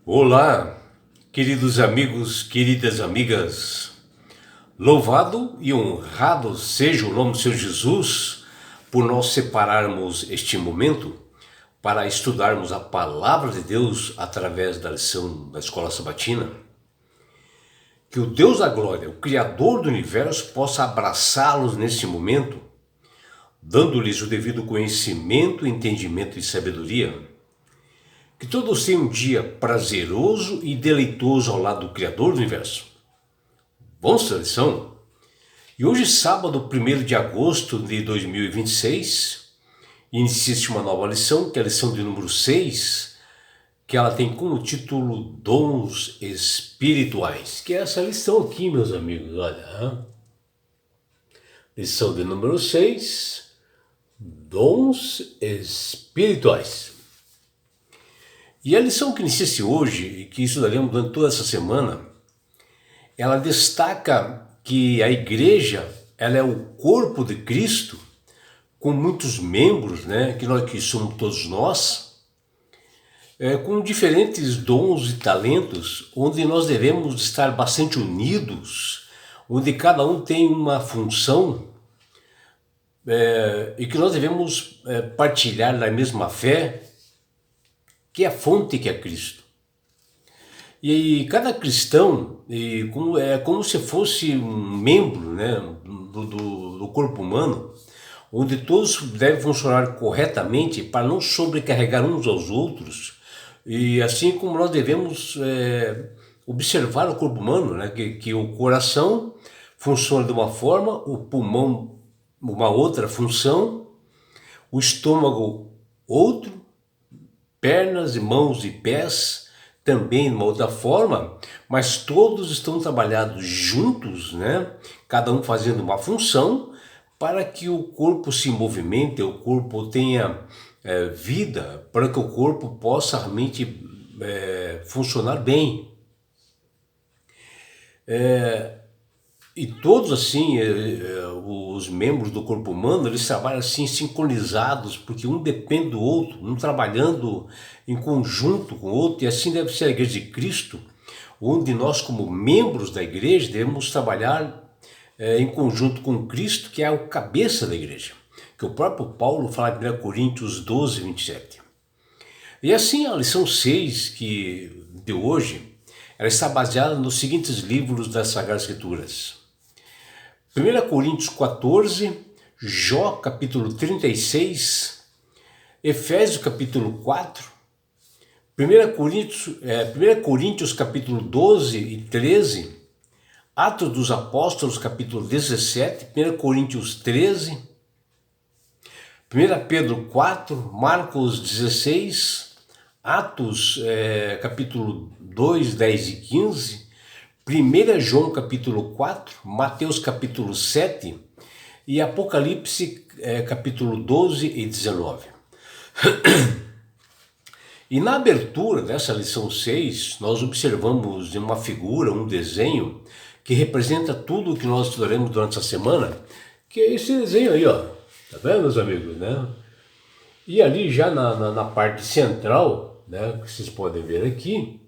Olá, queridos amigos, queridas amigas. Louvado e honrado seja o nome do Senhor Jesus por nós separarmos este momento para estudarmos a palavra de Deus através da lição da Escola Sabatina. Que o Deus da glória, o Criador do universo, possa abraçá-los neste momento, dando-lhes o devido conhecimento, entendimento e sabedoria. Que todos tenham um dia prazeroso e deleitoso ao lado do Criador do Universo. Vamos para a lição? E hoje, sábado, 1º de agosto de 2026, inicia-se uma nova lição, que é a lição de número 6, que ela tem como título Dons Espirituais. Que é essa lição aqui, meus amigos, olha. Lição de número 6, Dons Espirituais. E a lição que inicia-se hoje, e que estudaremos durante toda essa semana, ela destaca que a igreja ela é o corpo de Cristo, com muitos membros, né, que somos todos nós, com diferentes dons e talentos, onde nós devemos estar bastante unidos, onde cada um tem uma função, e que nós devemos partilhar da mesma fé, que é a fonte que é Cristo. E cada cristão é como se fosse um membro, né, do corpo humano, onde todos devem funcionar corretamente para não sobrecarregar uns aos outros, e assim como nós devemos observar o corpo humano, né, que o coração funciona de uma forma, o pulmão uma outra função, o estômago outro, pernas, mãos e pés também de uma outra forma, mas todos estão trabalhados juntos, né? Cada um fazendo uma função para que o corpo se movimente, o corpo tenha vida, para que o corpo possa realmente funcionar bem. E todos assim, os membros do corpo humano, eles trabalham assim sincronizados, porque um depende do outro, um trabalhando em conjunto com o outro, e assim deve ser a Igreja de Cristo, onde nós como membros da igreja devemos trabalhar em conjunto com Cristo, que é o cabeça da igreja, que o próprio Paulo fala em 1 Coríntios 12, 27. E assim a lição 6 de hoje, ela está baseada nos seguintes livros das Sagradas Escrituras. 1 Coríntios 14, Jó capítulo 36, Efésios capítulo 4, 1 Coríntios capítulo 12 e 13, Atos dos Apóstolos capítulo 17, 1 Coríntios 13, 1 Pedro 4, Marcos 16, Atos capítulo 2, 10 e 15, 1 João capítulo 4, Mateus capítulo 7 e Apocalipse capítulo 12 e 19. E na abertura dessa lição 6, nós observamos uma figura, um desenho, que representa tudo o que nós estudaremos durante essa semana, que é esse desenho aí, ó. Tá vendo, meus amigos, né? E ali já na parte central, né, que vocês podem ver aqui,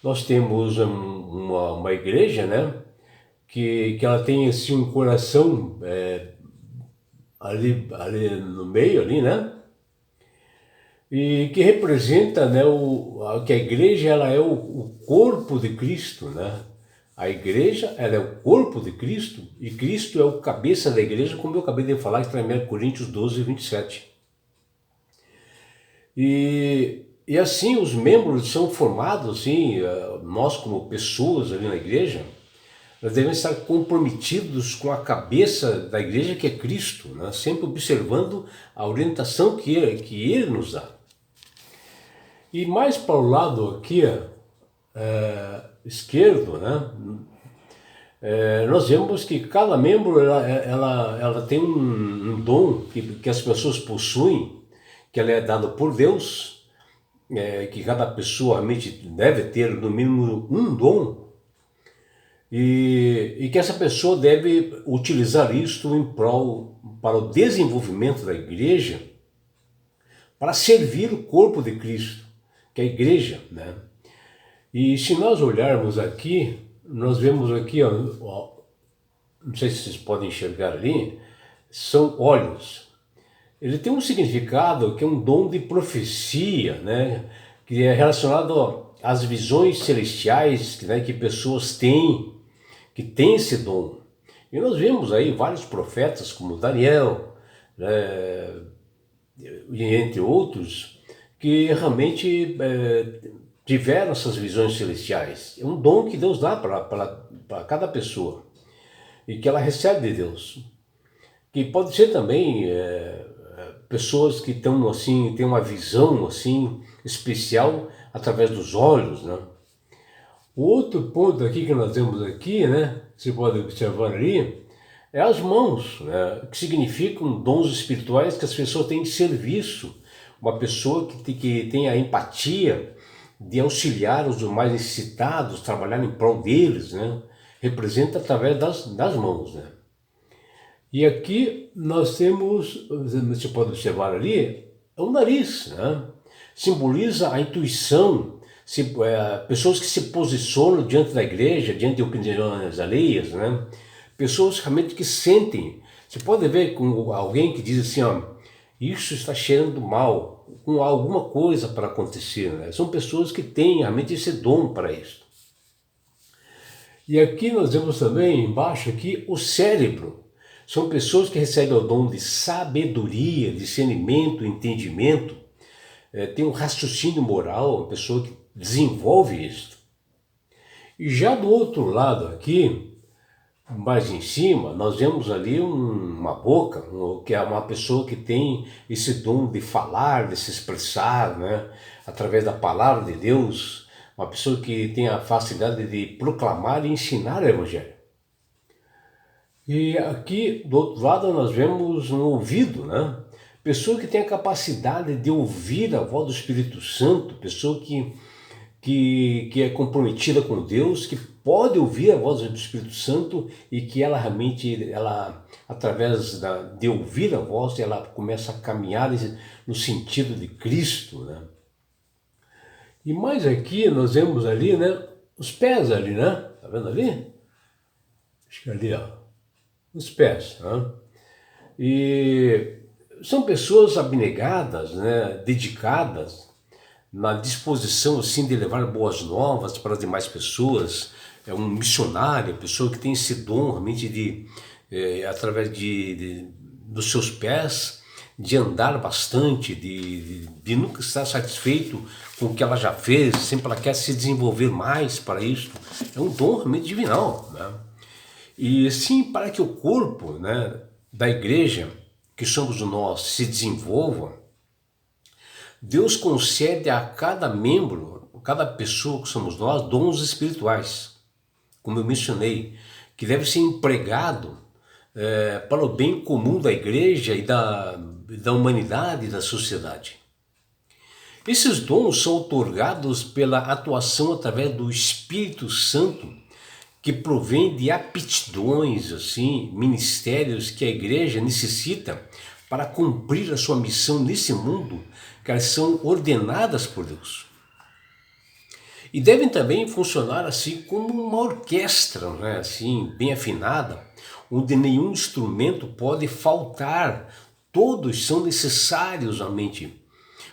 nós temos uma igreja, né, que ela tem assim um coração ali no meio, ali, né, e que representa, né, que a igreja ela é o corpo de Cristo, né. A igreja ela é o corpo de Cristo e Cristo é o cabeça da igreja, como eu acabei de falar, que está em 1 Coríntios 12, 27. E assim os membros são formados, assim, nós como pessoas ali na igreja, nós devemos estar comprometidos com a cabeça da igreja que é Cristo, né? Sempre observando a orientação que ele nos dá. E mais para o lado aqui esquerdo, né? Nós vemos que cada membro ela tem um dom que as pessoas possuem, que ela é dada por Deus, que cada pessoa realmente deve ter no mínimo um dom, e que essa pessoa deve utilizar isto em prol para o desenvolvimento da igreja, para servir o corpo de Cristo, que é a igreja, né? E se nós olharmos aqui, nós vemos aqui, ó, não sei se vocês podem enxergar ali, são olhos. Ele tem um significado que é um dom de profecia, né? Que é relacionado às visões celestiais, né, que pessoas têm, que têm esse dom. E nós vemos aí vários profetas como Daniel, né, e entre outros, que realmente tiveram essas visões celestiais. É um dom que Deus dá para cada pessoa e que ela recebe de Deus. Que pode ser também pessoas que estão assim, têm uma visão assim especial através dos olhos, né? O outro ponto aqui que nós temos aqui, né, você pode observar ali, é as mãos, né, que significam dons espirituais que as pessoas têm de serviço. Uma pessoa que tem a empatia de auxiliar os mais necessitados, trabalhar em prol deles, né, representa através das mãos, né. E aqui nós temos, você pode observar ali, é o nariz, né? Simboliza a intuição, pessoas que se posicionam diante da igreja, diante de opiniões alheias, né? Pessoas realmente que sentem. Você pode ver com alguém que diz assim, ó, isso está cheirando mal, com alguma coisa para acontecer, né? São pessoas que têm realmente esse dom para isso. E aqui nós vemos também, embaixo aqui, o cérebro. São pessoas que recebem o dom de sabedoria, discernimento, entendimento, tem um raciocínio moral, uma pessoa que desenvolve isso. E já do outro lado aqui, mais em cima, nós vemos ali uma boca, que é uma pessoa que tem esse dom de falar, de se expressar, né, através da palavra de Deus, uma pessoa que tem a facilidade de proclamar e ensinar o Evangelho. E aqui do outro lado nós vemos um ouvido, né? Pessoa que tem a capacidade de ouvir a voz do Espírito Santo, pessoa que é comprometida com Deus, que pode ouvir a voz do Espírito Santo e que ela realmente, através de ouvir a voz, ela começa a caminhar no sentido de Cristo, né? E mais aqui nós vemos ali, né, os pés ali, né? Tá vendo ali? Acho que ali, ó. Os pés, né? E são pessoas abnegadas, né, dedicadas, na disposição assim de levar boas novas para as demais pessoas. É um missionário, pessoa que tem esse dom realmente de, através dos seus pés, de andar bastante, de nunca estar satisfeito com o que ela já fez, sempre ela quer se desenvolver mais para isso. É um dom realmente divinal, né? E sim, para que o corpo, né, da igreja, que somos nós, se desenvolva, Deus concede a cada membro, cada pessoa que somos nós, dons espirituais, como eu mencionei, que deve ser empregado para o bem comum da igreja e da humanidade e da sociedade. Esses dons são otorgados pela atuação através do Espírito Santo, que provém de aptidões, assim, ministérios que a igreja necessita para cumprir a sua missão nesse mundo, que elas são ordenadas por Deus. E devem também funcionar assim como uma orquestra, né? Assim, bem afinada, onde nenhum instrumento pode faltar, todos são necessários realmente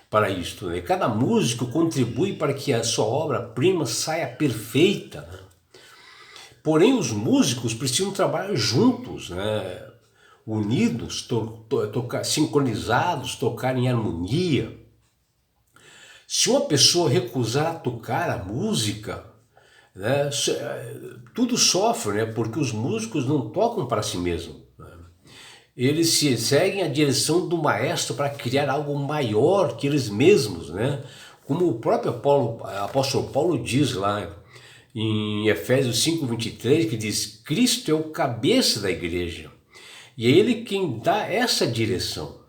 para isto, né? Cada músico contribui para que a sua obra-prima saia perfeita, né? Porém, os músicos precisam trabalhar juntos, né? Unidos, sincronizados, tocar em harmonia. Se uma pessoa recusar tocar a música, né, tudo sofre, né? Porque os músicos não tocam para si mesmos, né? Eles se seguem a direção do maestro para criar algo maior que eles mesmos, né? Como o próprio apóstolo Paulo diz lá em Efésios 5:23, que diz: Cristo é o cabeça da igreja, e é Ele quem dá essa direção.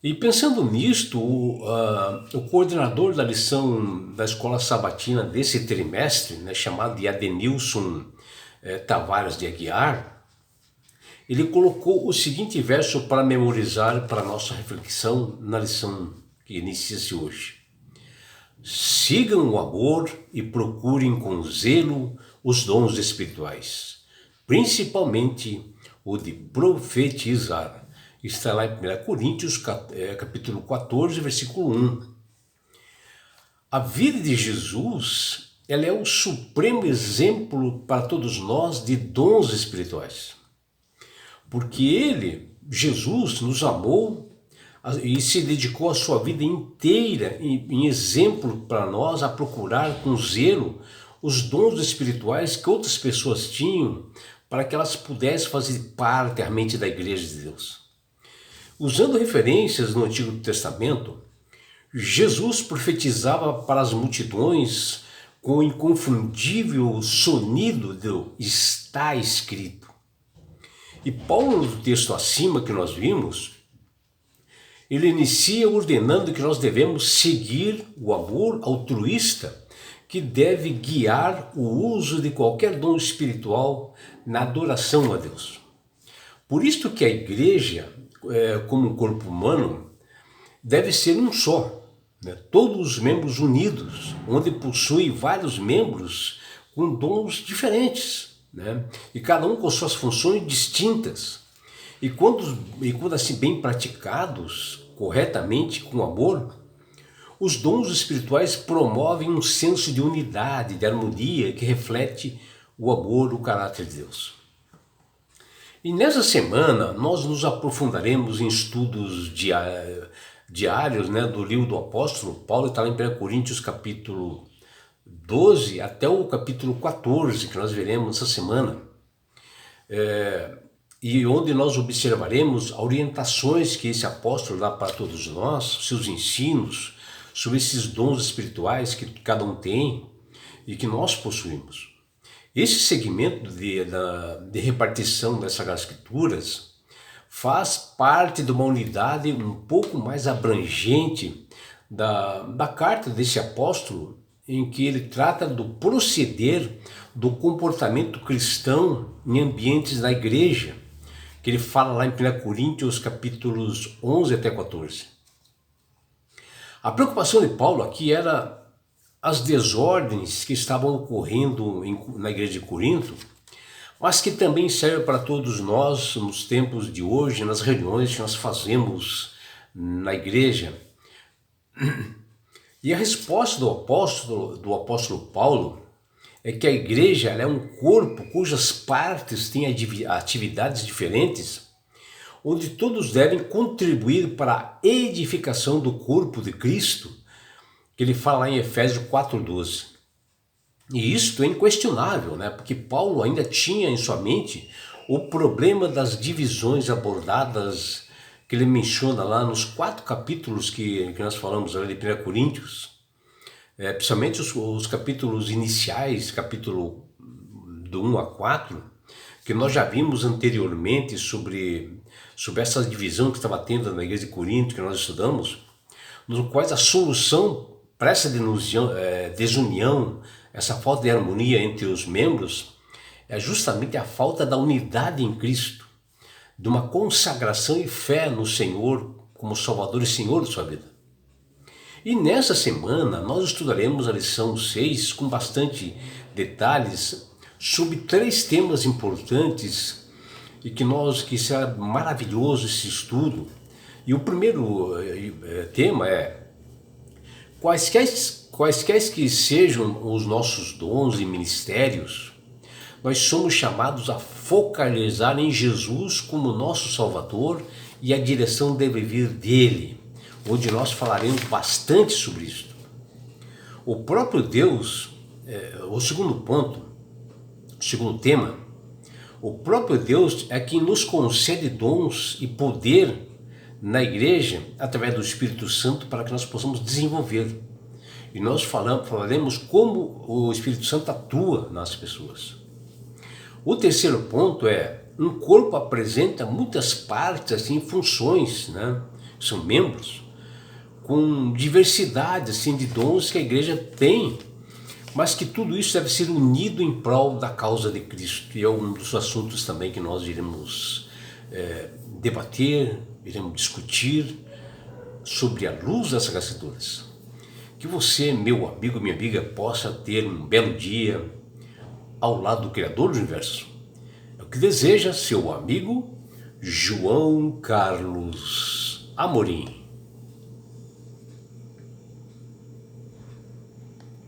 E pensando nisto, o coordenador da lição da escola sabatina desse trimestre, né, chamado de Adenilson Tavares de Aguiar, ele colocou o seguinte verso para memorizar para a nossa reflexão na lição que inicia-se hoje. sigam o amor e procurem com zelo os dons espirituais, principalmente o de profetizar. Está lá em 1 Coríntios, capítulo 14, versículo 1. A vida de Jesus, ela é o supremo exemplo para todos nós de dons espirituais. Porque ele, Jesus, nos amou e se dedicou a sua vida inteira em exemplo para nós a procurar com zelo os dons espirituais que outras pessoas tinham para que elas pudessem fazer parte realmente da Igreja de Deus. Usando referências no Antigo Testamento, Jesus profetizava para as multidões com o inconfundível sonido do está escrito. E Paulo, no texto acima que nós vimos, ele inicia ordenando que nós devemos seguir o amor altruísta que deve guiar o uso de qualquer dom espiritual na adoração a Deus. Por isso que a igreja, como um corpo humano, deve ser um só, né? Todos os membros unidos, onde possui vários membros com dons diferentes, né? E cada um com suas funções distintas. E quando assim bem praticados, corretamente, com amor, os dons espirituais promovem um senso de unidade, de harmonia que reflete o amor, o caráter de Deus. E nessa semana nós nos aprofundaremos em estudos diários, né, do livro do apóstolo Paulo, está lá em 1 Coríntios capítulo 12 até o capítulo 14, que nós veremos essa semana. E onde nós observaremos orientações que esse apóstolo dá para todos nós, seus ensinos sobre esses dons espirituais que cada um tem e que nós possuímos. Esse segmento de repartição das Sagradas Escrituras faz parte de uma unidade um pouco mais abrangente da carta desse apóstolo, em que ele trata do proceder do comportamento cristão em ambientes da igreja, que ele fala lá em 1 Coríntios capítulos 11 até 14. A preocupação de Paulo aqui era as desordens que estavam ocorrendo na igreja de Corinto, mas que também serve para todos nós nos tempos de hoje, nas reuniões que nós fazemos na igreja. E a resposta do apóstolo Paulo é que a igreja ela é um corpo cujas partes têm atividades diferentes, onde todos devem contribuir para a edificação do corpo de Cristo, que ele fala lá em Efésios 4:12. E isto é inquestionável, né? Porque Paulo ainda tinha em sua mente o problema das divisões abordadas, que ele menciona lá nos 4 capítulos que nós falamos ali de 1 Coríntios. Principalmente os capítulos iniciais, capítulo do 1 a 4, que nós já vimos anteriormente sobre essa divisão que estava tendo na igreja de Corinto, que nós estudamos, nos quais a solução para essa desunião, essa falta de harmonia entre os membros, é justamente a falta da unidade em Cristo, de uma consagração e fé no Senhor como Salvador e Senhor de sua vida. E nessa semana nós estudaremos a lição 6 com bastante detalhes sobre 3 temas importantes e que será maravilhoso esse estudo. E o primeiro tema é quaisquer que sejam os nossos dons e ministérios, nós somos chamados a focalizar em Jesus como nosso Salvador e a direção deve vir dele, onde nós falaremos bastante sobre isso. O próprio Deus, o segundo tema, o próprio Deus é quem nos concede dons e poder na igreja através do Espírito Santo para que nós possamos desenvolver. E nós falaremos como o Espírito Santo atua nas pessoas. O terceiro ponto é, um corpo apresenta muitas partes, assim, funções, né? São membros, com diversidade assim, de dons que a igreja tem, mas que tudo isso deve ser unido em prol da causa de Cristo. E é um dos assuntos também que nós iremos debater, iremos discutir sobre a luz das Escrituras. Que você, meu amigo, minha amiga, possa ter um belo dia ao lado do Criador do Universo. É o que deseja seu amigo João Carlos Amorim.